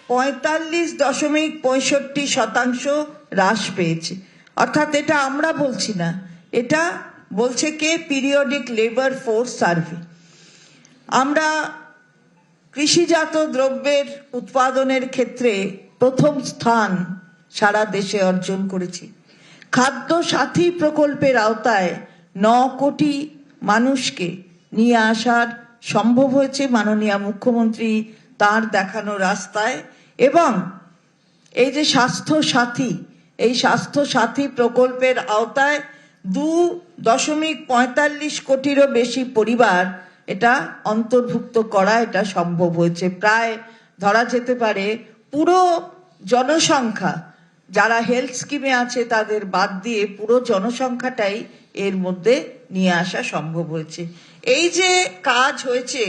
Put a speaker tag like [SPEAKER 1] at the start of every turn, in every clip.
[SPEAKER 1] 45.65% হ্রাস পেয়েছে। অর্থাৎ এটা আমরা বলছি না, এটা বলছে কে? Periodic labour force survey. আমরা কৃষিজাত দ্রব্যের উৎপাদনের ক্ষেত্রে প্রথম স্থান সারা দেশে অর্জন করেছি। খাদ্য সাথী প্রকল্পের আওতায় 9 কোটি মানুষকে নিয়ে আসার সম্ভব হয়েছে মাননীয় মুখ্যমন্ত্রী তার দেখানো রাস্তায়। এবং এই যে স্বাস্থ্য সাথী, এই স্বাস্থ্য সাথী প্রকল্পের আওতায় 2.45 কোটিরও বেশি পরিবার এটা অন্তর্ভুক্ত করা এটা সম্ভব হয়েছে। প্রায় ধরা যেতে পারে পুরো জনসংখ্যা যারা হেলথ স্কিমে আছে তাদের বাদ দিয়ে পুরো জনসংখ্যাটাই এর মধ্যে নিয়ে আসা সম্ভব হয়েছে। এই যে কাজ হয়েছে,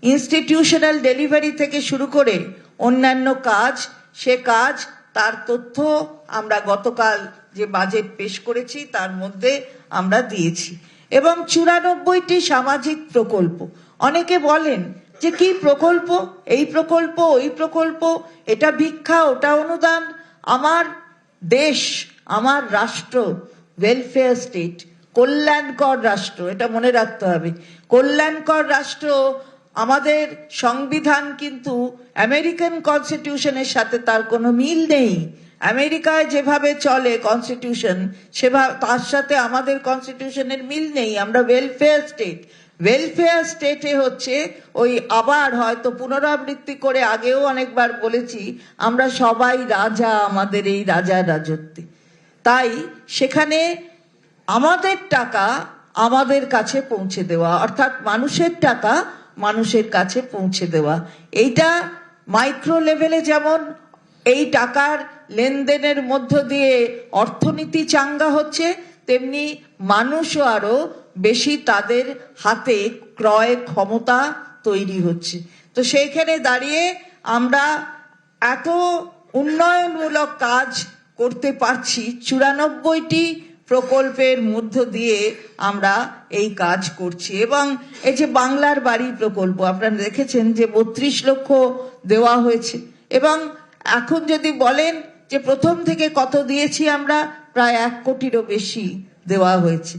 [SPEAKER 1] ইনস্টিটিউশনাল ডেলিভারি থেকে শুরু করে অন্যান্য কাজ, সে কাজ তার তথ্য আমরা গতকাল যে বাজেট পেশ করেছি তার মধ্যে আমরা দিয়েছি। এবং 94টি সামাজিক প্রকল্প। অনেকে বলেন যে কি প্রকল্প, এই প্রকল্প, ওই প্রকল্প, এটা ভিক্ষা, ওটা অনুদান। আমার দেশ, আমার রাষ্ট্র ওয়েলফেয়ার স্টেট, কল্যাণকর রাষ্ট্র, এটা মনে রাখতে হবে। কল্যাণকর রাষ্ট্র। আমাদের সংবিধান কিন্তু আমেরিকান কনস্টিটিউশনের সাথে তার কোনো মিল নেই। আমেরিকায় যেভাবে চলে কনস্টিটিউশন, সেভাবে তার সাথে আমাদের কনস্টিটিউশনের মিল নেই। আমরা ওয়েলফেয়ার স্টেট। ওয়েলফেয়ার স্টেটে হচ্ছে ওই আবার হয়তো পুনরাবৃত্তি করে আগেও অনেকবার বলেছি, আমরা সবাই রাজা আমাদের এই রাজার রাজত্বে। তাই সেখানে আমাদের টাকা আমাদের কাছে পৌঁছে দেওয়া, অর্থাৎ মানুষের টাকা মানুষের কাছে পৌঁছে দেওয়া, এইটা মাইক্রো লেভেলে যেমন এই টাকার লেনদেনের মধ্য দিয়ে অর্থনীতি চাঙ্গা হচ্ছে, তেমনি মানুষও আরো বেশি তাদের হাতে ক্রয় ক্ষমতা তৈরি হচ্ছে। তো সেইখানে দাঁড়িয়ে আমরা এত উন্নয়নমূলক কাজ করতে পারছি। 94টি প্রকল্পের মধ্য দিয়ে আমরা এই কাজ করছি। এবং এই যে বাংলার বাড়ি প্রকল্প আপনারা দেখেছেন যে 32 লক্ষ দেওয়া হয়েছে। এবং এখন যদি বলেন যে প্রথম থেকে কত দিয়েছি, আমরা প্রায় 1 কোটিরও বেশি দেওয়া হয়েছে।